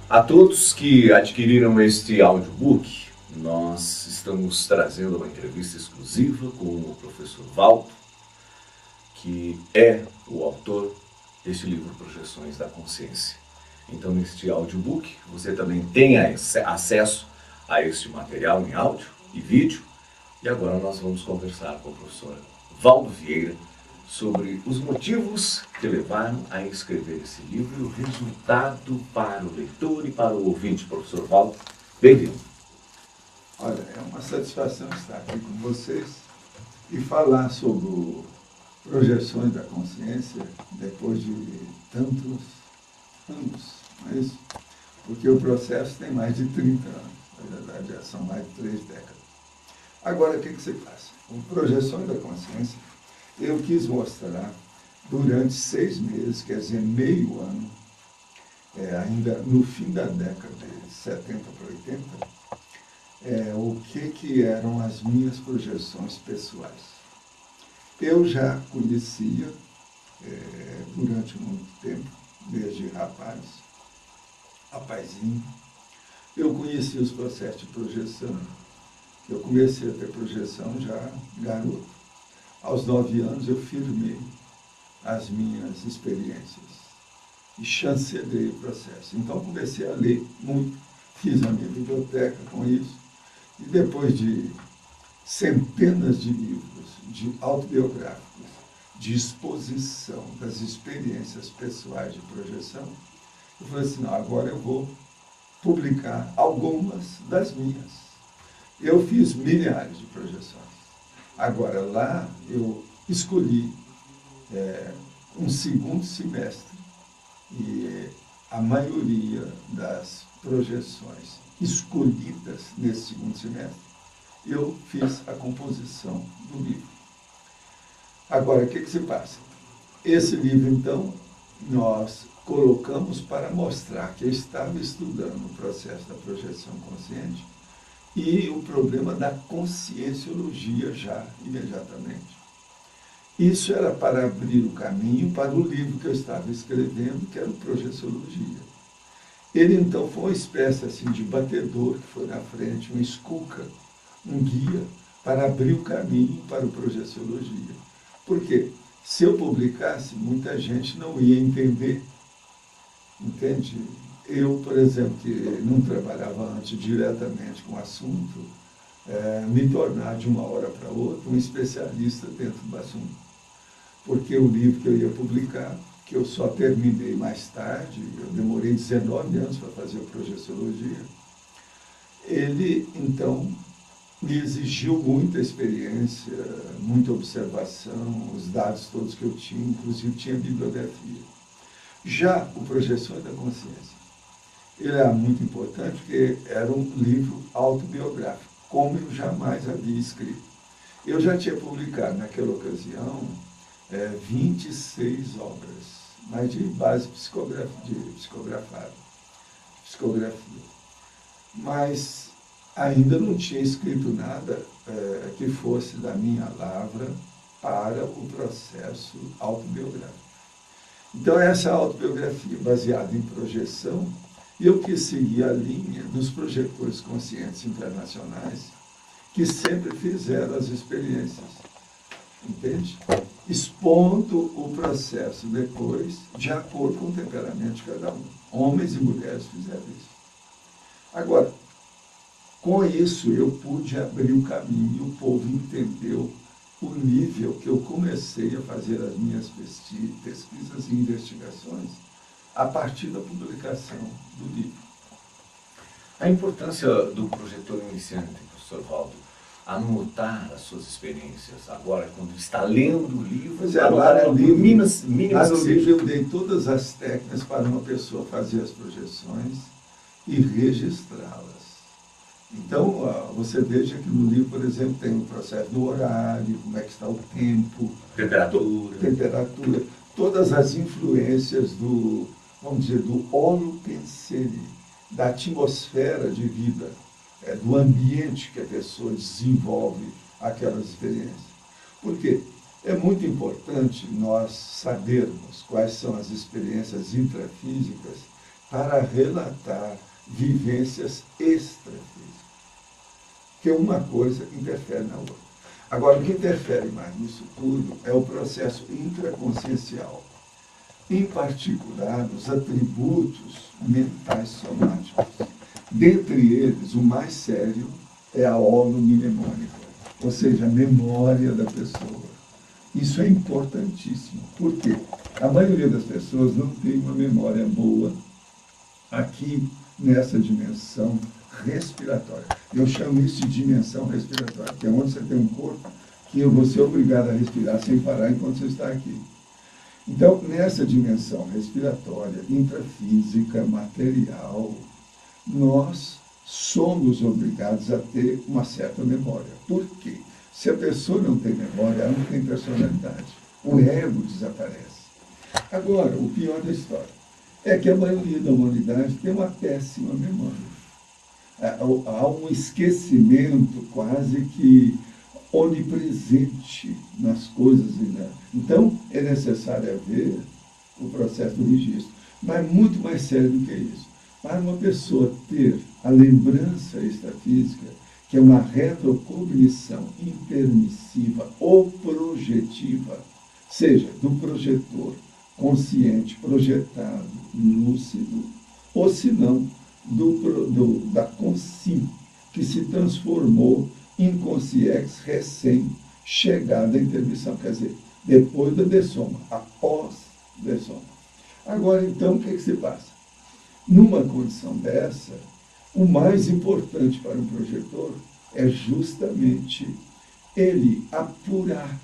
A todos que adquiriram este audiobook, nós estamos trazendo uma entrevista exclusiva com o professor Valdo, que é o autor deste livro Projeções da Consciência. Então, neste audiobook, você também tem acesso a este material em áudio e vídeo. E agora nós vamos conversar com o professor Valdo Vieira sobre os motivos que levaram a escrever esse livro e o resultado para o leitor e para o ouvinte. Professor Valdo, bem-vindo. Olha, é uma satisfação estar aqui com vocês e falar sobre projeções da consciência depois de tantos anos, não é isso? Porque o processo tem mais de 30 anos, na verdade já são mais de 3 décadas. Agora, o que se faz? Com projeções da consciência, eu quis mostrar durante 6 meses, quer dizer, meio ano, ainda no fim da década de 70 para 80, o que eram as minhas projeções pessoais. Eu já conhecia, durante muito tempo, desde rapazinho, eu conhecia os processos de projeção. Eu comecei a ter projeção já garoto. Aos 9 anos eu firmei as minhas experiências e chancelei o processo. Então comecei a ler muito, fiz a minha biblioteca com isso, e depois de centenas de livros, de autobiográficos, de exposição das experiências pessoais de projeção, eu falei assim, não, agora eu vou publicar algumas das minhas. Eu fiz milhares de projeções. Agora, lá eu escolhi um segundo semestre e a maioria das projeções escolhidas nesse segundo semestre, eu fiz a composição do livro. Agora, o que se passa? Esse livro, então, nós colocamos para mostrar que eu estava estudando o processo da projeção consciente e o problema da conscienciologia já imediatamente. Isso era para abrir o caminho para o livro que eu estava escrevendo, que era o Projeciologia. Ele, então, foi uma espécie assim, de batedor que foi na frente, um escuca, um guia, para abrir o caminho para o Projeciologia. Por quê? Se eu publicasse, muita gente não ia entender. Entende? Eu, por exemplo, que não trabalhava antes diretamente com o assunto, me tornar de uma hora para outra um especialista dentro do assunto. Porque o livro que eu ia publicar, que eu só terminei mais tarde, eu demorei 19 anos para fazer a Projeciologia, ele, então, me exigiu muita experiência, muita observação, os dados todos que eu tinha, inclusive tinha bibliografia. Já o Projeções da Consciência, ele era muito importante porque era um livro autobiográfico, como eu jamais havia escrito. Eu já tinha publicado, naquela ocasião, 26 obras, mas de base psicografia. Mas ainda não tinha escrito nada que fosse da minha lavra para o processo autobiográfico. Então, essa autobiografia baseada em projeção, eu quis seguir a linha dos projetores conscientes internacionais que sempre fizeram as experiências, entende? Expondo o processo depois, de acordo com o temperamento de cada um. Homens e mulheres fizeram isso. Agora, com isso eu pude abrir o caminho e o povo entendeu o nível que eu comecei a fazer as minhas pesquisas e investigações a partir da publicação do livro. A importância do projetor iniciante, professor Valdo, anotar as suas experiências agora, quando está lendo o livro, lá no livro seja. Eu dei todas as técnicas para uma pessoa fazer as projeções e registrá-las. Então, você veja que no livro, por exemplo, tem o processo do horário, como é que está o tempo, temperatura, todas as influências do, vamos dizer, do holopensene, da atmosfera de vida, do ambiente que a pessoa desenvolve aquelas experiências. Por quê? É muito importante nós sabermos quais são as experiências intrafísicas para relatar vivências extrafísicas. Porque uma coisa interfere na outra. Agora, o que interfere mais nisso tudo é o processo intraconsciencial. Em particular, os atributos mentais somáticos. Dentre eles, o mais sério é a holomnemônica, ou seja, a memória da pessoa. Isso é importantíssimo. Por quê? A maioria das pessoas não tem uma memória boa aqui nessa dimensão respiratória. Eu chamo isso de dimensão respiratória, que é onde você tem um corpo que você é obrigado a respirar sem parar enquanto você está aqui. Então, nessa dimensão respiratória, intrafísica, material, nós somos obrigados a ter uma certa memória. Por quê? Se a pessoa não tem memória, ela não tem personalidade. O ego desaparece. Agora, o pior da história é que a maioria da humanidade tem uma péssima memória. Há um esquecimento quase que onipresente nas coisas. Então, é necessário haver o processo do registro. Mas muito mais sério do que isso. Para uma pessoa ter a lembrança extrafísica, que é uma retrocognição impermissiva ou projetiva, seja do projetor consciente, projetado, lúcido, ou se não, da consci, que se transformou em consciex recém-chegada à intermissão, quer dizer, depois da dessoma, após dessoma. Agora, então, o que se passa? Numa condição dessa, o mais importante para um projetor é justamente ele apurar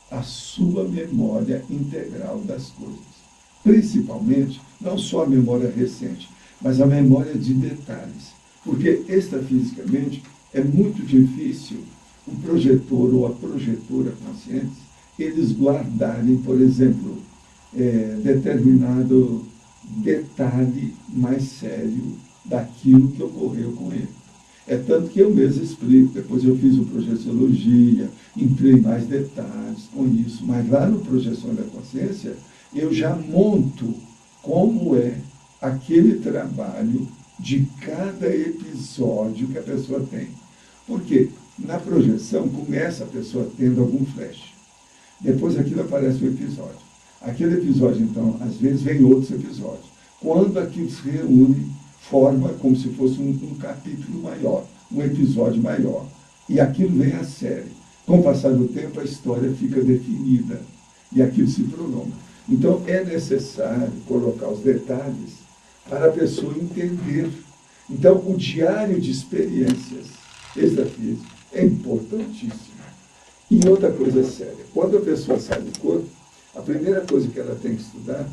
a sua memória integral das coisas. Principalmente, não só a memória recente, mas a memória de detalhes. Porque, extrafisicamente, é muito difícil o projetor ou a projetora conscientes, eles guardarem, por exemplo, determinado detalhe mais sério daquilo que ocorreu com ele. É tanto que eu mesmo explico, depois eu fiz o projeciologia, entrei em mais detalhes com isso, mas lá no Projeção da Consciência, eu já monto como é aquele trabalho de cada episódio que a pessoa tem. Porque na projeção começa a pessoa tendo algum flash. Depois aquilo aparece um episódio. Aquele episódio, então, às vezes vem outros episódios. Quando aquilo se reúne, forma como se fosse um capítulo maior, um episódio maior. E aquilo vem a série. Com o passar do tempo, a história fica definida e aquilo se prolonga. Então, é necessário colocar os detalhes para a pessoa entender. Então, o diário de experiências extrafísicas é importantíssimo. E outra coisa séria, quando a pessoa sai do corpo, a primeira coisa que ela tem que estudar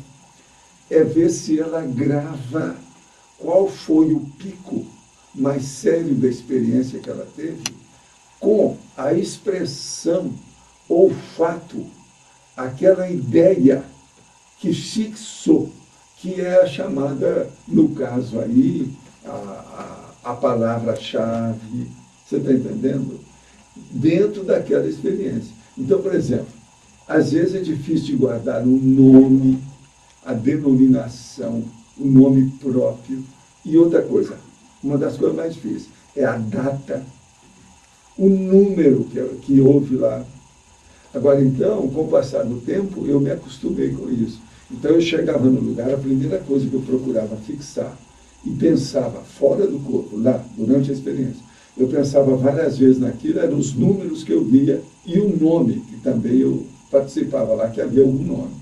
é ver se ela grava qual foi o pico mais sério da experiência que ela teve com a expressão ou fato, aquela ideia que fixou, que é a chamada, no caso aí, a palavra-chave, você está entendendo? Dentro daquela experiência. Então, por exemplo, às vezes é difícil de guardar um nome, a denominação, o nome próprio. E outra coisa, uma das coisas mais difíceis, é a data, o número que houve lá. Agora, então, com o passar do tempo, eu me acostumei com isso. Então, eu chegava no lugar, a primeira coisa que eu procurava fixar e pensava fora do corpo, lá, durante a experiência, eu pensava várias vezes naquilo, eram os números que eu via e o nome, que também eu participava lá, que havia algum nome.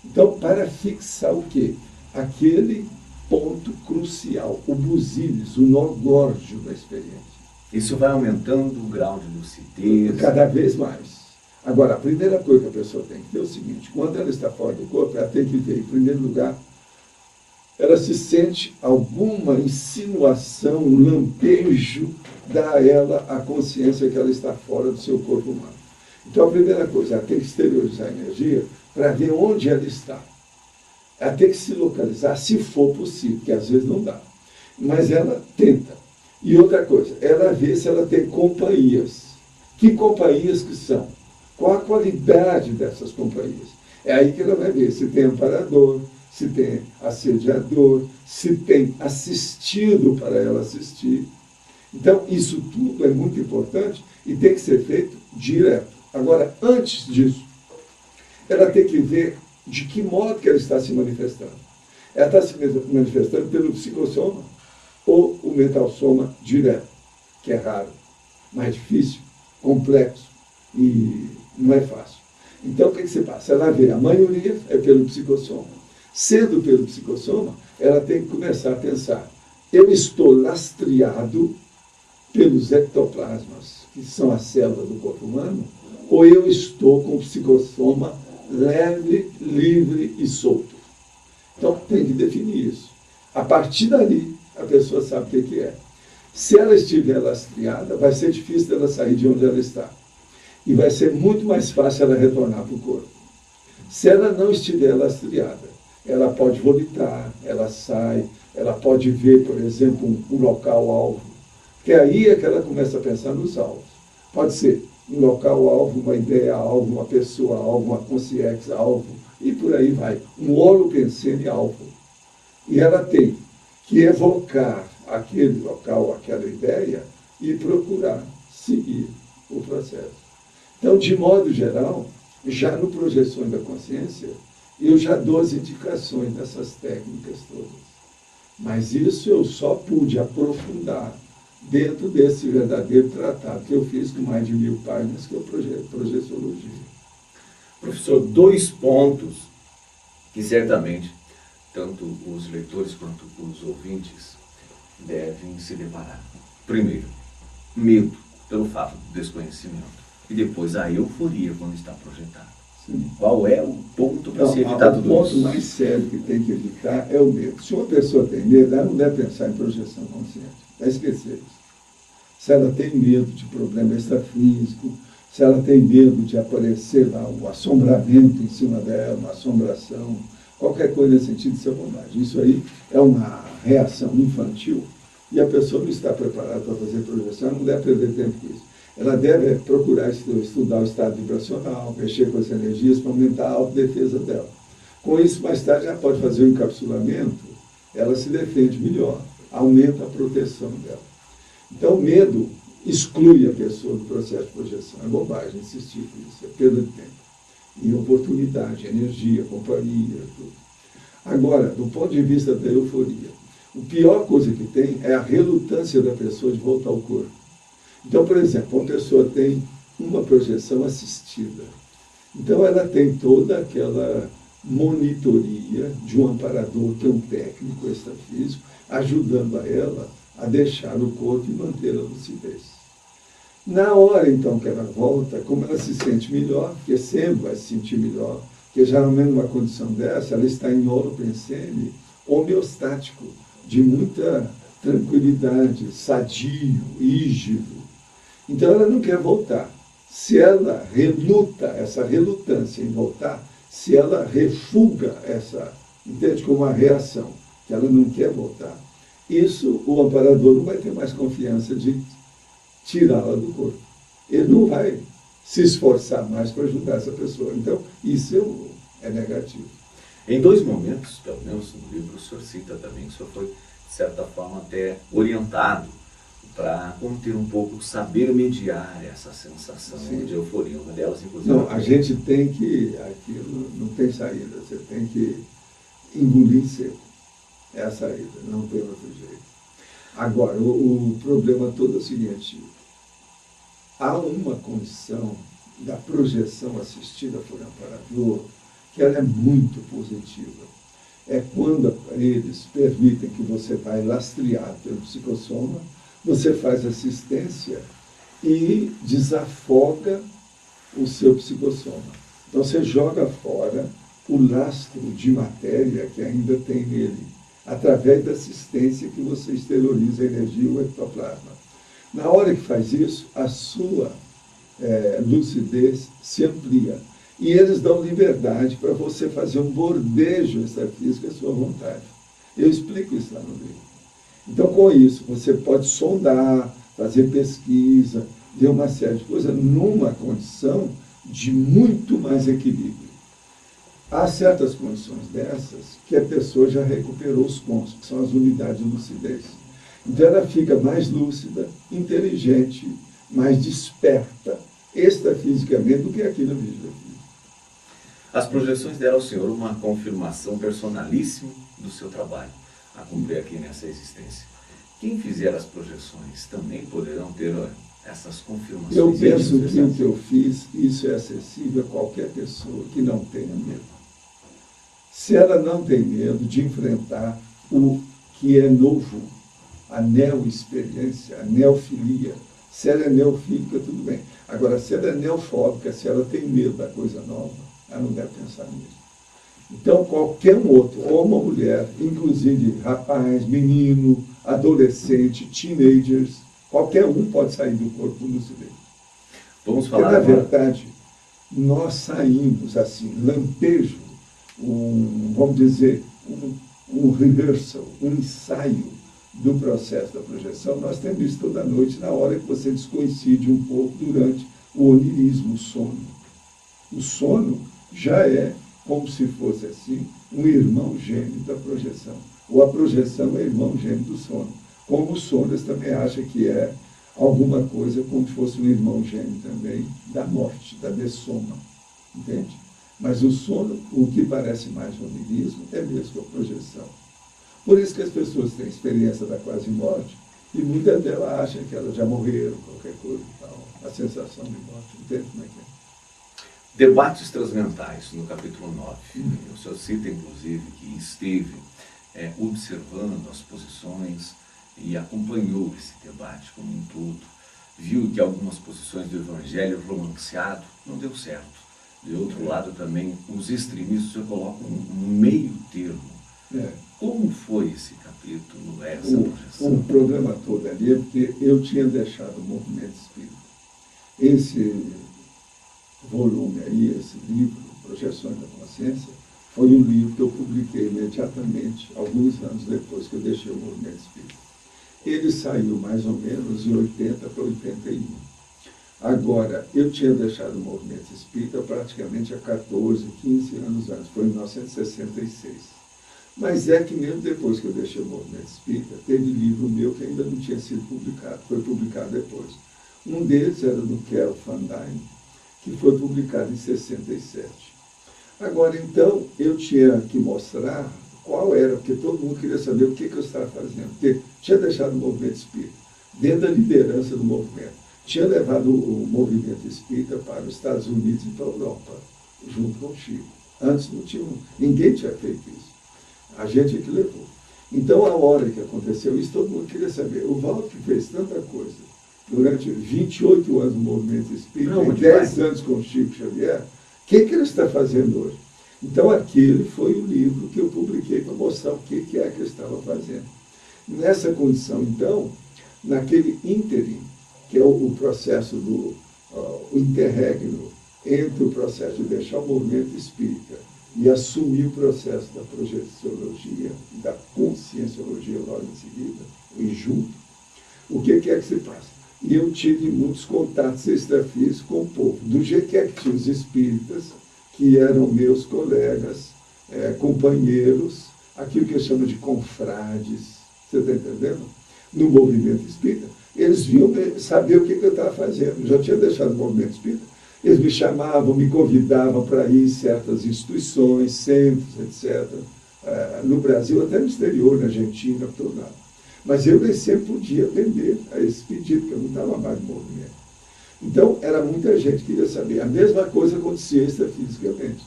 Então, para fixar o quê? Aquele ponto crucial, o busilis, o nó górdio da experiência. Isso vai aumentando o grau de lucidez? Cada vez mais. Agora, a primeira coisa que a pessoa tem que ter é o seguinte, quando ela está fora do corpo, ela tem que ver, em primeiro lugar, ela se sente alguma insinuação, um lampejo, dá a ela a consciência que ela está fora do seu corpo humano. Então, a primeira coisa, ela tem que exteriorizar a energia para ver onde ela está. Ela tem que se localizar, se for possível, que às vezes não dá. Mas ela tenta. E outra coisa, ela vê se ela tem companhias. Que companhias que são? Qual a qualidade dessas companhias? É aí que ela vai ver se tem amparador, se tem assediador, se tem assistido para ela assistir. Então, isso tudo é muito importante e tem que ser feito direto. Agora, antes disso, ela tem que ver de que modo que ela está se manifestando. Ela está se manifestando pelo psicossoma ou o mentalsoma direto, que é raro, mais difícil, complexo e não é fácil. Então, o que se passa? Ela vê, a maioria é pelo psicossoma. Sendo pelo psicossoma, ela tem que começar a pensar, eu estou lastreado pelos ectoplasmas, que são as células do corpo humano, ou eu estou com o psicossoma leve, livre e solto. Então, tem que definir isso. A partir dali, a pessoa sabe o que é. Se ela estiver lastreada, vai ser difícil dela sair de onde ela está. E vai ser muito mais fácil ela retornar para o corpo. Se ela não estiver lastreada, ela pode vomitar, ela sai, ela pode ver, por exemplo, um local-alvo. Que aí é que ela começa a pensar nos alvos. Pode ser um local-alvo, uma ideia-alvo, uma pessoa-alvo, uma consciência-alvo, e por aí vai. Um holopensene-alvo. E ela tem que evocar aquele local, aquela ideia, e procurar seguir o processo. Então, de modo geral, já no Projeções da Consciência, eu já dou as indicações dessas técnicas todas. Mas isso eu só pude aprofundar dentro desse verdadeiro tratado que eu fiz com mais de 1000 páginas, que é o Projeciologia. Professor, 2 pontos que certamente tanto os leitores quanto os ouvintes devem se deparar. Primeiro, medo pelo fato do desconhecimento. E depois a euforia quando está projetado. Sim. Qual é o ponto para se evitar tudo isso? O ponto mais sério que tem que evitar é o medo. Se uma pessoa tem medo, ela não deve pensar em projeção consciente. Vai esquecer isso. Se ela tem medo de problema extrafísico, se ela tem medo de aparecer lá um assombramento em cima dela, uma assombração, qualquer coisa nesse sentido, isso é bobagem. Isso aí é uma reação infantil e a pessoa não está preparada para fazer projeção, ela não deve perder tempo com isso. Ela deve procurar estudar o estado vibracional, mexer com as energias para aumentar a autodefesa dela. Com isso, mais tarde, ela pode fazer o encapsulamento, ela se defende melhor, aumenta a proteção dela. Então, o medo exclui a pessoa do processo de projeção. É bobagem insistir com isso, é perda de tempo. E oportunidade, energia, companhia, tudo. Agora, do ponto de vista da euforia, a pior coisa que tem é a relutância da pessoa de voltar ao corpo. Então, por exemplo, uma pessoa tem uma projeção assistida. Então, ela tem toda aquela monitoria de um amparador, que é um técnico extrafísico, ajudando a ela a deixar o corpo e manter a lucidez. Na hora, então, que ela volta, como ela se sente melhor, porque sempre vai se sentir melhor, porque geralmente numa condição dessa, ela está em holopensene homeostático, de muita tranquilidade, sadio, rígido. Então, ela não quer voltar. Se ela reluta, essa relutância em voltar, se ela refuga essa, entende, como uma reação, que ela não quer voltar, isso o amparador não vai ter mais confiança de tirá-la do corpo. Ele não vai se esforçar mais para ajudar essa pessoa. Então, isso é negativo. Em 2 momentos, pelo menos no livro, o senhor cita também que o senhor foi, de certa forma, até orientado para conter um pouco, saber mediar essa sensação de euforia. Uma delas, inclusive... Não, a gente tem que... Aquilo não tem saída. Você tem que engolir seco. É a saída, não tem outro jeito. Agora, o problema todo é o seguinte. Há uma condição da projeção assistida por amparador que ela é muito positiva. É quando eles permitem que você vá lastreado pelo psicossoma, você faz assistência e desafoga o seu psicossoma. Então você joga fora o lastro de matéria que ainda tem nele, através da assistência que você exterioriza a energia e o ectoplasma. Na hora que faz isso, a sua lucidez se amplia. E eles dão liberdade para você fazer um bordejo extrafísico à sua vontade. Eu explico isso lá no livro. Então, com isso, você pode sondar, fazer pesquisa, ver uma série de coisas numa condição de muito mais equilíbrio. há certas condições dessas que a pessoa já recuperou os pontos, que são as unidades de lucidez. Então ela fica mais lúcida, inteligente, mais desperta, extrafisicamente, do que aqui no vídeo daqui. As projeções deram ao senhor uma confirmação personalíssima do seu trabalho a cumprir aqui nessa existência. Quem fizer as projeções também poderão ter essas confirmações? Eu penso que o que eu fiz, isso é acessível a qualquer pessoa que não tenha medo. Se ela não tem medo de enfrentar o que é novo, a neo-experiência, a neofilia. Se ela é neofílica, tudo bem. Agora, se ela é neofóbica, se ela tem medo da coisa nova, ela não deve pensar nisso. Então, qualquer um outro, homem ou mulher, inclusive rapaz, menino, adolescente, teenagers, qualquer um pode sair do corpo lucidez. Vamos falar Porque, na agora. verdade, nós saímos assim, lampejo, vamos dizer, um rehearsal, um ensaio do processo da projeção. Nós temos isso toda noite, na hora que você descoincide um pouco durante o onirismo, o sono. O sono já é como se fosse assim, um irmão gêmeo da projeção. Ou a projeção é irmão gêmeo do sono. Como o sono, eles também acham que é alguma coisa como se fosse um irmão gêmeo também da morte, da dessoma. Entende? Mas o sono, o que parece mais onirismo, é mesmo a projeção. Por isso que as pessoas têm experiência da quase morte, e muitas delas acham que elas já morreram, qualquer coisa e tal. A sensação de morte, entende como é que é? Debates transmentais, no capítulo 9. O senhor cita, inclusive, que esteve observando as posições e acompanhou esse debate como um todo. Viu que algumas posições do evangelho romanceado não deu certo. De outro lado, também, os extremistas colocam um meio termo. Como foi esse capítulo, essa projeção? O problema todo ali é porque eu tinha deixado o movimento espírita. Esse volume aí, esse livro, Projeções da Consciência, foi um livro que eu publiquei imediatamente, alguns anos depois que eu deixei o movimento espírita. Ele saiu mais ou menos em 80 para 81. Agora, eu tinha deixado o movimento espírita praticamente há 14, 15 anos antes, foi em 1966. Mas é que mesmo depois que eu deixei o movimento espírita, teve livro meu que ainda não tinha sido publicado, foi publicado depois. Um deles era do Carol Van Dyne, que foi publicado em 67. Agora, então, eu tinha que mostrar qual era, porque todo mundo queria saber o que eu estava fazendo. Porque tinha deixado o movimento espírita, dentro da liderança do movimento. Tinha levado o movimento espírita para os Estados Unidos e para a Europa, junto com o Chico. Antes não tinha, ninguém tinha feito isso. A gente é que levou. Então, a hora que aconteceu isso, todo mundo queria saber. O Valdo que fez tanta coisa durante 28 anos no movimento espírita, e 10 anos com o Chico Xavier, o que ele está fazendo hoje? Então, aquele foi o livro que eu publiquei para mostrar o que é que eu estava fazendo. Nessa condição, então, naquele ínterim, que é o processo do o interregno entre o processo de deixar o movimento espírita e assumir o processo da projeciologia, da conscienciologia logo em seguida, e junto, o que é que se passa? E eu tive muitos contatos extrafísicos com o povo. Do jeito que tinha os espíritas, que eram meus colegas, companheiros, aquilo que eu chamo de confrades, você está entendendo? No movimento espírita, eles vinham saber o que eu estava fazendo. Eu já tinha deixado o movimento espírita, eles me chamavam, me convidavam para ir em certas instituições, centros, etc. No Brasil, até no exterior, na Argentina, por todo lado. Mas eu nem sempre podia atender a esse pedido, porque eu não estava mais no movimento. Então, era muita gente que queria saber. A mesma coisa acontecia extrafisicamente.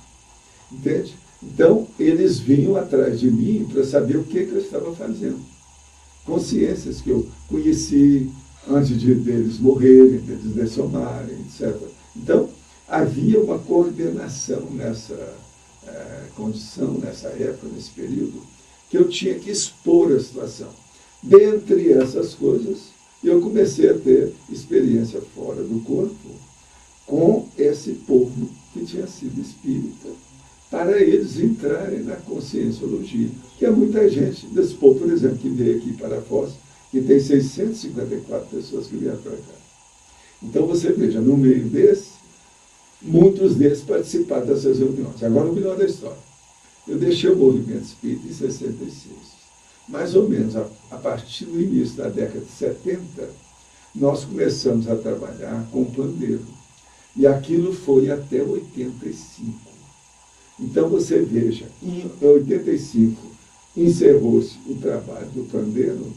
Entende? Então, eles vinham atrás de mim para saber o que eu estava fazendo. Consciências que eu conheci antes deles morrerem, deles dessomarem, etc. Então, havia uma coordenação nessa condição, nessa época, nesse período, que eu tinha que expor a situação. Dentre essas coisas, eu comecei a ter experiência fora do corpo com esse povo que tinha sido espírita, para eles entrarem na conscienciologia, que é muita gente desse povo, por exemplo, que veio aqui para Foz, que tem 654 pessoas que vieram para cá. Então, você veja, no meio desse, muitos deles participaram dessas reuniões. Agora, o melhor da história. Eu deixei o movimento espírita em 66. Mais ou menos, a partir do início da década de 70, nós começamos a trabalhar com o pandeiro. E aquilo foi até 85. Então, você veja, em 85 encerrou-se o trabalho do pandeiro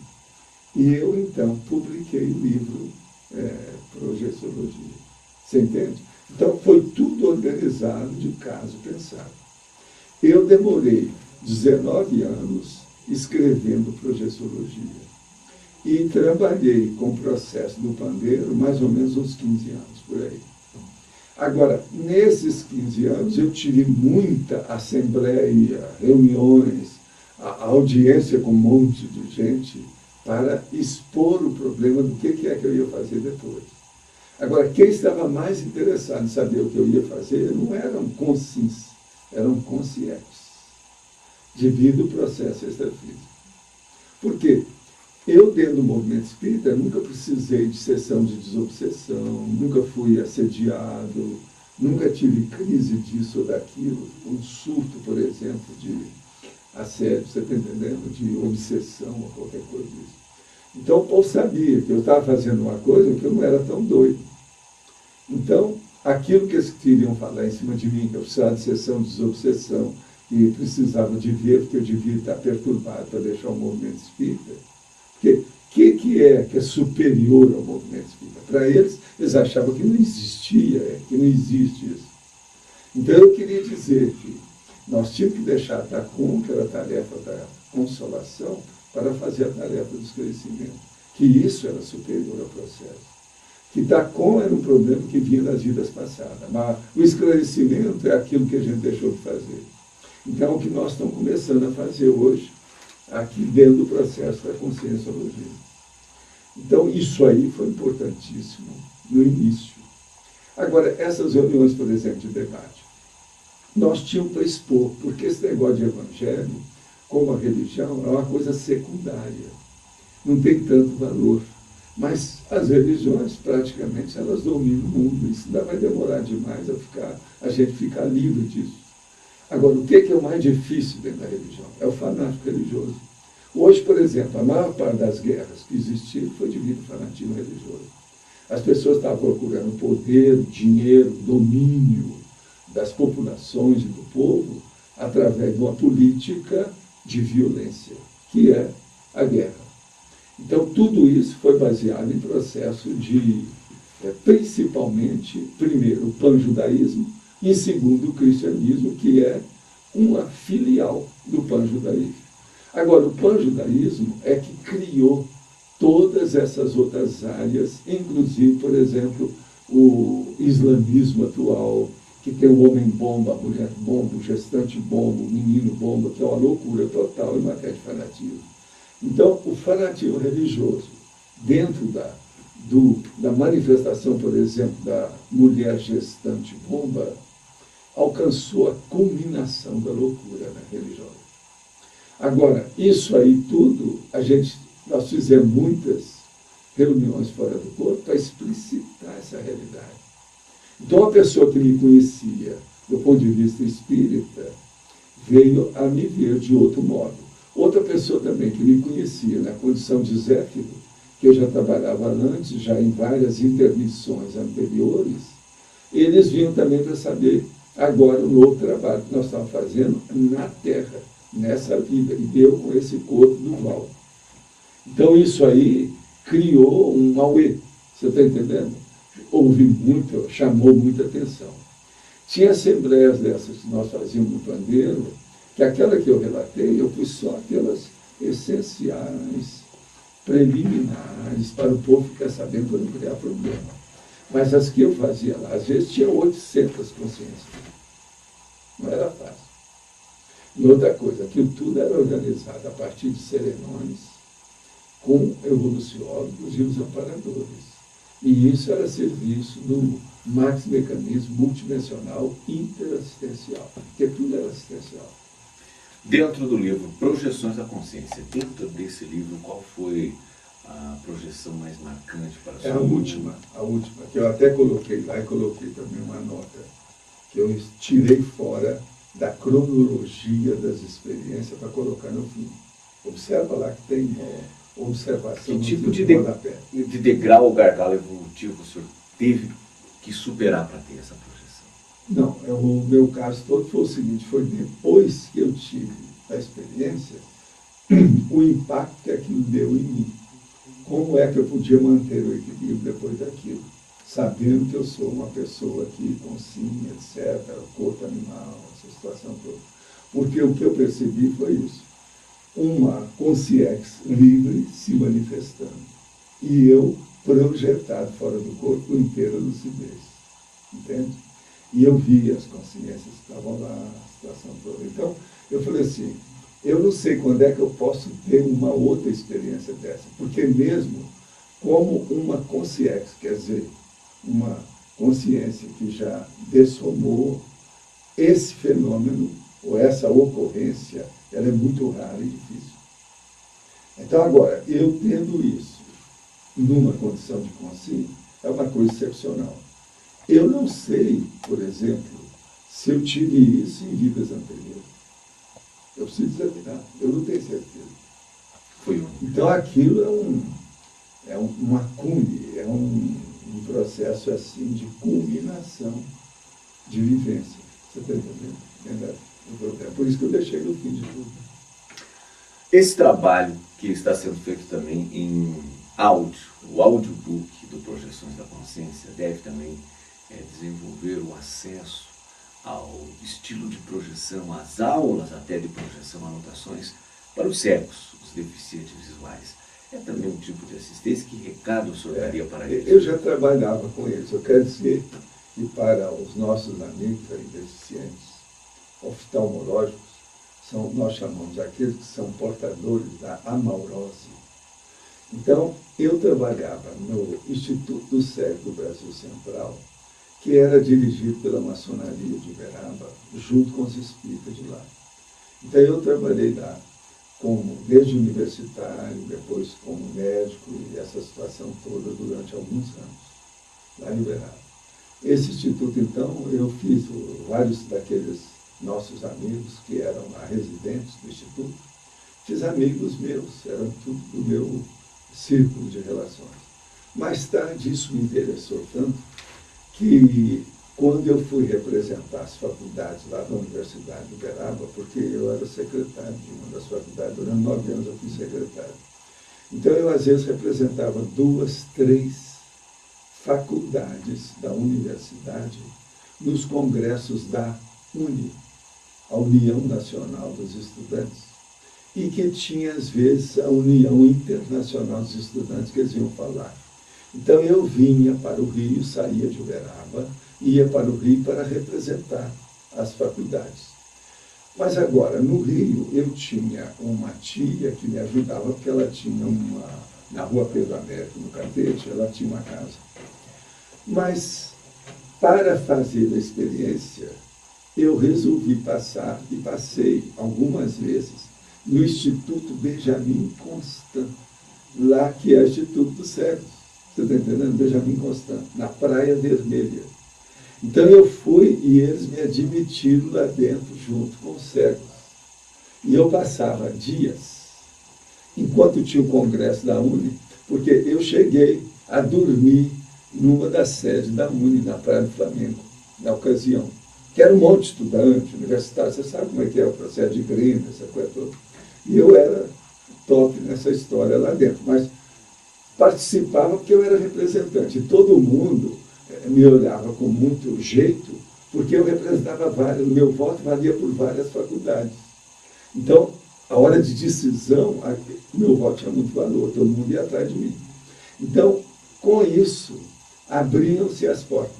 e eu, então, publiquei o livro Projeciologia. Você entende? Então, foi tudo organizado de caso pensado. Eu demorei 19 anos escrevendo Projeciologia e trabalhei com o processo do pandeiro mais ou menos uns 15 anos, por aí. Agora, nesses 15 anos, eu tive muita assembleia, reuniões, a audiência com um monte de gente para expor o problema do que é que eu ia fazer depois. Agora, quem estava mais interessado em saber o que eu ia fazer não eram conscientes, eram conscientes, devido ao processo extrafísico. Por quê? Eu, dentro do movimento espírita, nunca precisei de sessão de desobsessão, nunca fui assediado, nunca tive crise disso ou daquilo, um surto, por exemplo, de assédio, você está entendendo? De obsessão ou qualquer coisa disso. Então, o povo sabia que eu estava fazendo uma coisa que eu não era tão doido. Então, aquilo que eles queriam falar em cima de mim, que eu precisava de sessão de desobsessão e precisava de ver, porque eu devia estar perturbado para deixar o movimento espírita, porque o que é superior ao movimento espírita? Para eles, eles achavam que não existia, que não existe isso. Então, eu queria dizer que nós tínhamos que deixar a TACOM, que era a tarefa da consolação, para fazer a tarefa do esclarecimento. Que isso era superior ao processo. Que TACOM era um problema que vinha das vidas passadas, mas o esclarecimento é aquilo que a gente deixou de fazer. Então, é o que nós estamos começando a fazer hoje, aqui dentro do processo da conscienciologia. Então, isso aí foi importantíssimo no início. Agora, essas reuniões, por exemplo, de debate, nós tínhamos para expor, porque esse negócio de evangelho, como a religião, é uma coisa secundária, não tem tanto valor. Mas as religiões, praticamente, elas dominam o mundo. Isso ainda vai demorar demais a gente ficar livre disso. Agora, o que é o mais difícil dentro da religião? É o fanático religioso. Hoje, por exemplo, a maior parte das guerras que existiram foi devido ao fanatismo religioso. As pessoas estavam procurando poder, dinheiro, domínio das populações e do povo através de uma política de violência, que é a guerra. Então, tudo isso foi baseado em processo de, principalmente, primeiro, o panjudaísmo, e segundo, o cristianismo, que é uma filial do panjudaísmo. Agora, o panjudaísmo é que criou todas essas outras áreas, inclusive, por exemplo, o islamismo atual, que tem o homem-bomba, a mulher-bomba, o gestante-bomba, o menino-bomba, que é uma loucura total em matéria de fanatismo. Então, o fanatismo religioso, dentro da manifestação, por exemplo, da mulher gestante-bomba, alcançou a culminação da loucura religiosa. Agora, isso aí tudo, nós fizemos muitas reuniões fora do corpo para explicitar essa realidade. Então, uma pessoa que me conhecia, do ponto de vista espírita, veio a me ver de outro modo. Outra pessoa também que me conhecia na condição de Zéfiro, que eu já trabalhava antes, já em várias intermissões anteriores, eles vinham também para saber agora o novo trabalho que nós estamos fazendo na Terra, nessa vida, e deu com esse corpo do Val. Então isso aí criou um auê, você está entendendo? Houve muito, chamou muita atenção. Tinha assembleias dessas que nós fazíamos no pandeiro, que aquela que eu relatei, eu pus só aquelas essenciais, preliminares, para o povo ficar sabendo para não criar problema. Mas as que eu fazia lá, às vezes tinha 800 consciências. Não era fácil. E outra coisa, aquilo tudo era organizado a partir de cerimônias com evoluciólogos e os amparadores. E isso era serviço do maxi-mecanismo multidimensional interassistencial, porque tudo era assistencial. Dentro do livro Projeções da Consciência, dentro desse livro, qual foi a projeção mais marcante para a sua É a última, que eu até coloquei lá e coloquei também uma nota, que eu tirei fora da cronologia das experiências para colocar no fim. Observa lá que tem observação. Que tipo de degrau ou gargalo evolutivo o senhor teve que superar para ter essa projeção? Não, o meu caso todo foi o seguinte, foi depois que eu tive a experiência, o impacto que aquilo deu em mim. Como é que eu podia manter o equilíbrio depois daquilo? Sabendo que eu sou uma pessoa aqui com sim, etc., corpo animal, essa situação toda. Porque o que eu percebi foi isso. Uma consciência livre se manifestando. E eu projetado fora do corpo inteira lucidez. Entende? E eu vi as consciências que estavam lá, a situação toda. Então, eu falei assim, eu não sei quando é que eu posso ter uma outra experiência dessa. Porque mesmo como uma consciência, quer dizer, uma consciência que já dessomou esse fenômeno, ou essa ocorrência, ela é muito rara e difícil. Então, agora, eu tendo isso numa condição de consciência, é uma coisa excepcional. Eu não sei, por exemplo, se eu tive isso em vidas anteriores. Eu preciso examinar, eu não tenho certeza. Então, aquilo é uma cúmule, é um processo assim de culminação de vivência. Você está entendendo? É por isso que eu deixei no fim de tudo. Esse trabalho que está sendo feito também em áudio, o audiobook do Projeções da Consciência, deve também desenvolver o acesso ao estilo de projeção, às aulas até de projeção, anotações para os cegos, os deficientes visuais. É também um tipo de assistência. Que recado o senhor daria para eles? Eu já trabalhava com eles. Eu quero dizer que para os nossos amigos aí, deficientes, oftalmológicos, nós chamamos aqueles que são portadores da amaurose. Então, eu trabalhava no Instituto do Cego do Brasil Central, que era dirigido pela maçonaria de Uberaba, junto com os espíritas de lá. Então, eu trabalhei lá desde universitário, depois como médico, e essa situação toda durante alguns anos, lá em Uberaba. Esse instituto, então, eu fiz vários daqueles nossos amigos que eram lá residentes do instituto, fiz amigos meus, eram tudo do meu círculo de relações. Mais tarde, isso me interessou tanto que, quando eu fui representar as faculdades lá da Universidade de Uberaba, porque eu era secretário de uma das faculdades, durante 9 anos eu fui secretário. Então, eu, às vezes, representava 2, 3 faculdades da universidade nos congressos da UNE, a União Nacional dos Estudantes, e que tinha, às vezes, a União Internacional dos Estudantes que eles iam falar. Então, eu vinha para o Rio, saía de Uberaba, ia para o Rio para representar as faculdades. Mas agora, no Rio, eu tinha uma tia que me ajudava, porque ela tinha na Rua Pedro Américo, no Catete, ela tinha uma casa. Mas, para fazer a experiência, eu resolvi passar, e passei algumas vezes, no Instituto Benjamin Constant, lá que é o Instituto dos Cegos. Você está entendendo? Benjamin Constant, na Praia Vermelha. Então eu fui e eles me admitiram lá dentro, junto com os cegos. E eu passava dias, enquanto tinha o congresso da UNE, porque eu cheguei a dormir numa das sedes da UNE, na Praia do Flamengo, na ocasião. Que era um monte de estudante, universitário, você sabe como é que é o processo de Grêmio, essa coisa toda. E eu era top nessa história lá dentro, mas participava porque eu era representante. E todo mundo me olhava com muito jeito, porque eu representava várias, o meu voto valia por várias faculdades. Então, a hora de decisão, meu voto tinha muito valor, todo mundo ia atrás de mim. Então, com isso, abriam-se as portas.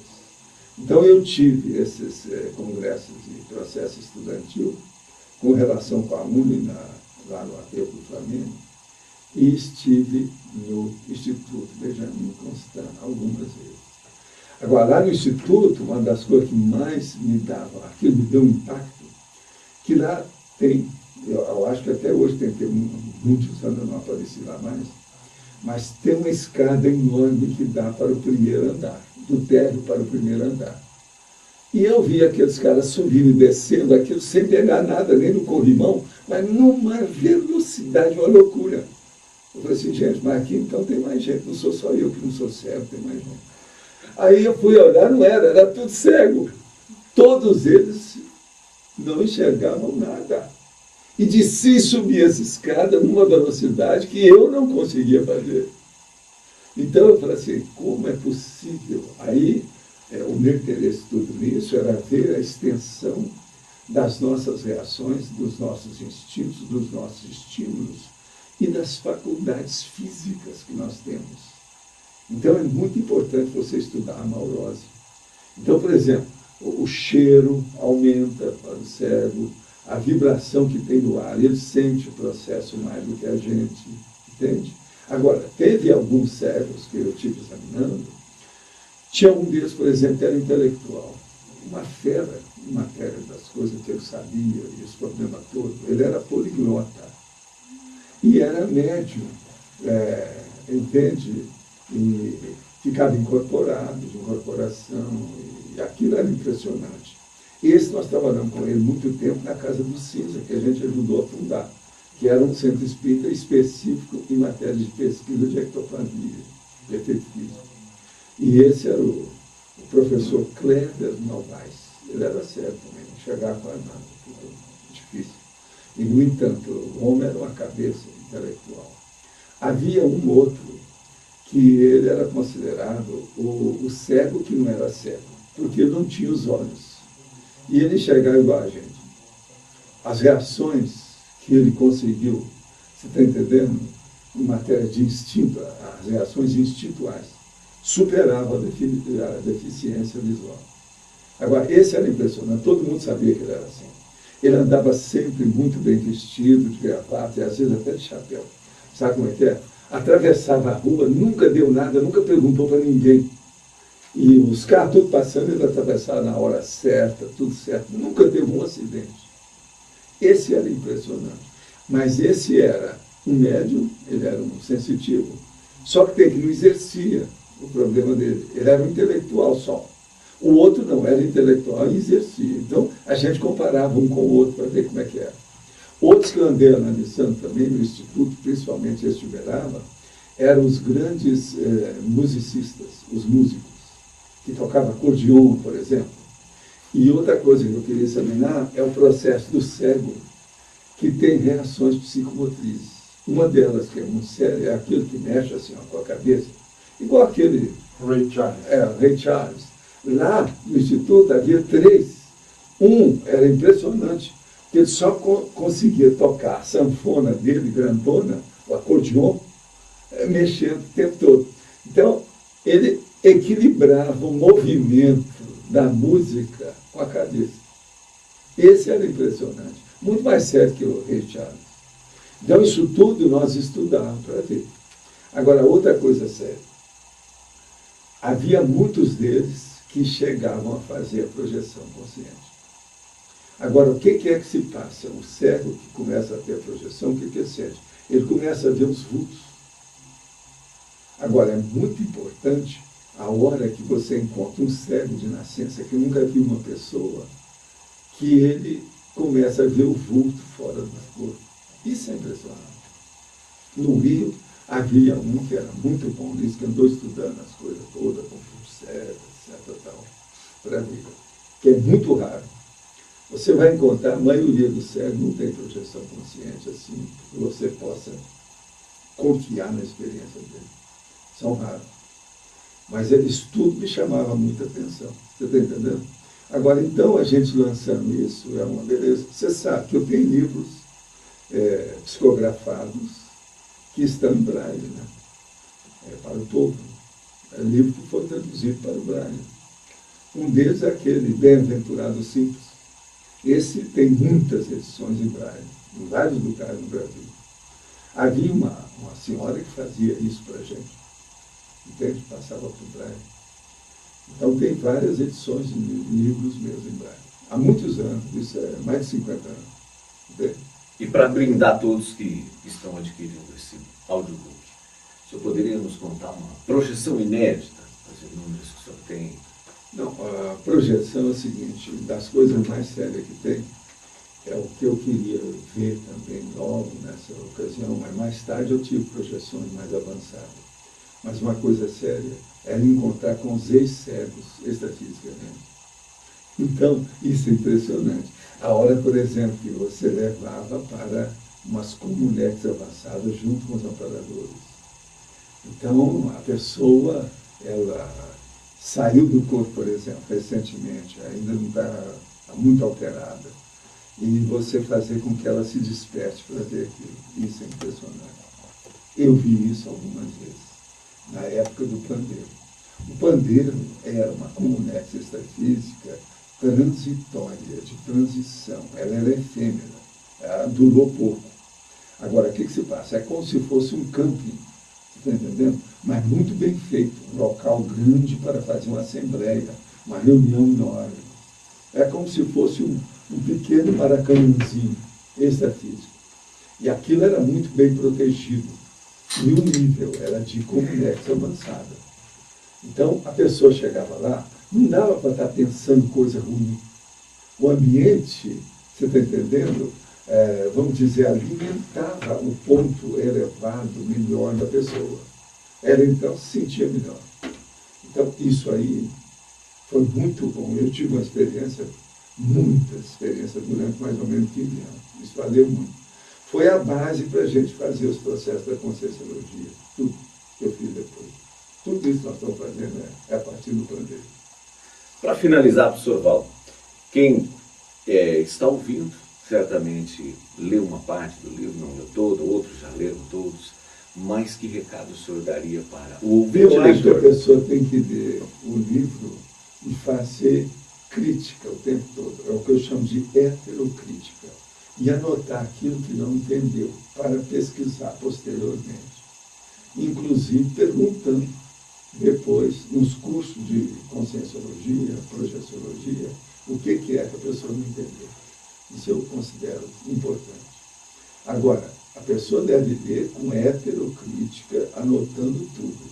Então, eu tive esses congressos de processo estudantil com relação com a UNE, lá no Aterro do Flamengo, e estive no Instituto Benjamin Constant algumas vezes. Agora, lá no Instituto, uma das coisas que mais me dava, aquilo me deu um impacto, que lá tem, eu acho que até hoje tem muitos anos eu não apareci lá mais, mas tem uma escada enorme que dá para o primeiro andar, do térreo para o primeiro andar. E eu vi aqueles caras subindo e descendo aquilo sem pegar nada, nem no corrimão, mas numa velocidade, uma loucura. Eu falei assim, gente, mas aqui então tem mais gente, não sou só eu que não sou cego, tem mais gente. Aí eu fui olhar, não era tudo cego. Todos eles não enxergavam nada. E desci e subi essa escada numa velocidade que eu não conseguia fazer. Então eu falei assim, como é possível? Aí o meu interesse tudo nisso era ver a extensão das nossas reações, dos nossos instintos, dos nossos estímulos e das faculdades físicas que nós temos. Então é muito importante você estudar a maurose. Então, por exemplo, o cheiro aumenta para o cego, a vibração que tem no ar, ele sente o processo mais do que a gente, entende? Agora, teve alguns cegos que eu estive examinando, tinha um deles, por exemplo, que era intelectual, uma fera em matéria das coisas que ele sabia, e esse problema todo, ele era poliglota, e era médium, entende? E ficava incorporado, de incorporação, e aquilo era impressionante. Esse nós trabalhamos com ele muito tempo na Casa do Cinza, que a gente ajudou a fundar, que era um centro espírita específico em matéria de pesquisa de ectoplasmia, de efeito físico. E esse era o professor Kleber Novaes. Ele era cego também, não chegava quase nada, tudo difícil. E, no entanto, o homem era uma cabeça intelectual. Havia um outro que ele era considerado o cego que não era cego, porque ele não tinha os olhos. E ele enxergava igual a gente. As reações que ele conseguiu, você está entendendo? Em matéria de instinto, as reações instintuais, superavam a deficiência visual. Agora, esse era impressionante, todo mundo sabia que ele era assim. Ele andava sempre muito bem vestido, de gravata, e às vezes até de chapéu. Sabe como é que é? Atravessava a rua, nunca deu nada, nunca perguntou para ninguém. E os carros tudo passando, ele atravessava na hora certa, tudo certo. Nunca teve um acidente. Esse era impressionante. Mas esse era um médium, ele era um sensitivo. Só que tem que não exercia o problema dele. Ele era um intelectual só. O outro não, era intelectual e exercia. Então, a gente comparava um com o outro para ver como é que era. Outros que eu andei analisando também no Instituto, principalmente esse de Uberaba, eram os grandes musicistas, os músicos, que tocavam acordeon, por exemplo. E outra coisa que eu queria examinar é o processo do cego, que tem reações psicomotrizes. Uma delas, que é muito séria, é aquele que mexe assim ó, com a cabeça, igual aquele Ray Charles. Ray Charles. Lá no Instituto havia 3. Um era impressionante, que ele só conseguia tocar a sanfona dele, grandona, o acordeon, mexendo o tempo todo. Então, ele equilibrava o movimento da música com a cabeça. Esse era impressionante. Muito mais sério que o Ray Charles. Então, isso tudo nós estudávamos para ver. Agora, outra coisa séria. Havia muitos deles que chegavam a fazer a projeção consciente. Agora, o que é que se passa? O cego que começa a ter a projeção, o que ele sente? Ele começa a ver os vultos. Agora, é muito importante a hora que você encontra um cego de nascença que nunca viu uma pessoa, que ele começa a ver o vulto fora do corpo. Isso é impressionante. No Rio, havia um que era muito bom nisso, que andou estudando as coisas todas, com cego, etc. Para ver, que é muito raro. Você vai encontrar, a maioria dos cegos não tem projeção consciente assim, que você possa confiar na experiência dele. São raros. Mas eles tudo me chamava muita atenção. Você está entendendo? Agora, então, a gente lançando isso é uma beleza. Você sabe que eu tenho livros psicografados que estão em braille, né? Para o povo. É livro que foi traduzido para o braille. Um deles é aquele Bem-aventurado Simples. Esse tem muitas edições em braille, em vários lugares no Brasil. Havia uma senhora que fazia isso para a gente. Entende? Passava por braille. Então tem várias edições de livros meus em braille. Há muitos anos, isso é mais de 50 anos. Entende? E para brindar todos que estão adquirindo esse audiobook, senhor poderia nos contar uma projeção inédita, os números que o senhor tem? Não, a projeção é o seguinte, das coisas mais sérias que tem, é o que eu queria ver também logo nessa ocasião, mas mais tarde eu tive projeções mais avançadas. Mas uma coisa séria era encontrar com os ex-cegos, extrafisicamente. Então, isso é impressionante. A hora, por exemplo, que você levava para umas comunex avançadas junto com os amparadores. Então, a pessoa, ela saiu do corpo, por exemplo, recentemente, ainda não está muito alterada, e você fazer com que ela se desperte para ver aquilo. Isso é impressionante. Eu vi isso algumas vezes, na época do pandeiro. O pandeiro era uma comunex extrafísica transitória, de transição. Ela era efêmera, ela durou pouco. Agora, o que se passa? É como se fosse um camping, você está entendendo? Mas muito bem feito, um local grande para fazer uma assembleia, uma reunião enorme. É como se fosse um pequeno Maracanãzinho extrafísico. E aquilo era muito bem protegido. E o nível era de comunex avançada. Então, a pessoa chegava lá, não dava para estar pensando coisa ruim. O ambiente, você está entendendo? Vamos dizer, alimentava o ponto elevado melhor da pessoa. Ela, então, se sentia melhor. Então, isso aí foi muito bom. Eu tive uma experiência, muita experiência, durante mais ou menos 15 anos. Isso valeu muito. Foi a base para a gente fazer os processos da Conscienciologia. Tudo que eu fiz depois. Tudo isso que nós estamos fazendo é a partir do pandeiro. Para finalizar, professor Valdo, quem está ouvindo, certamente leu uma parte do livro, não leu todo, outros já leram todos, mas que recado o senhor daria para o ouvinte leitor? Eu acho que a pessoa tem que ler o livro e fazer crítica o tempo todo. É o que eu chamo de heterocrítica. E anotar aquilo que não entendeu, para pesquisar posteriormente. Inclusive perguntando depois, nos cursos de conscienciologia, projeciologia, o que é que a pessoa não entendeu. Isso eu considero importante. Agora, a pessoa deve ler com heterocrítica, anotando tudo.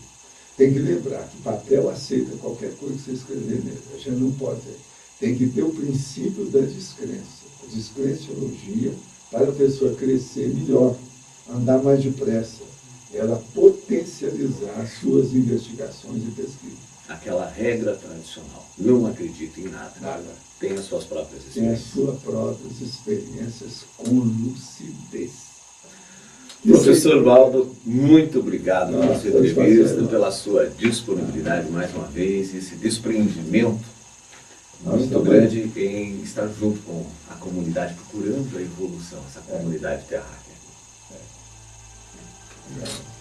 Tem que lembrar que papel aceita qualquer coisa que você escrever nele. A gente não pode. Tem que ter o princípio da descrença. A descrenciologia, para a pessoa crescer melhor, andar mais depressa, ela potencializar as suas investigações e pesquisas. Aquela regra tradicional, não acredita em nada. Nada. Tem as suas próprias Tem as experiências. suas próprias experiências com lucidez. Professor Valdo, muito obrigado pela sua entrevista, não. pela sua disponibilidade mais uma vez, esse desprendimento muito grande em estar junto com a comunidade, procurando a evolução, essa comunidade terráquea. Obrigado.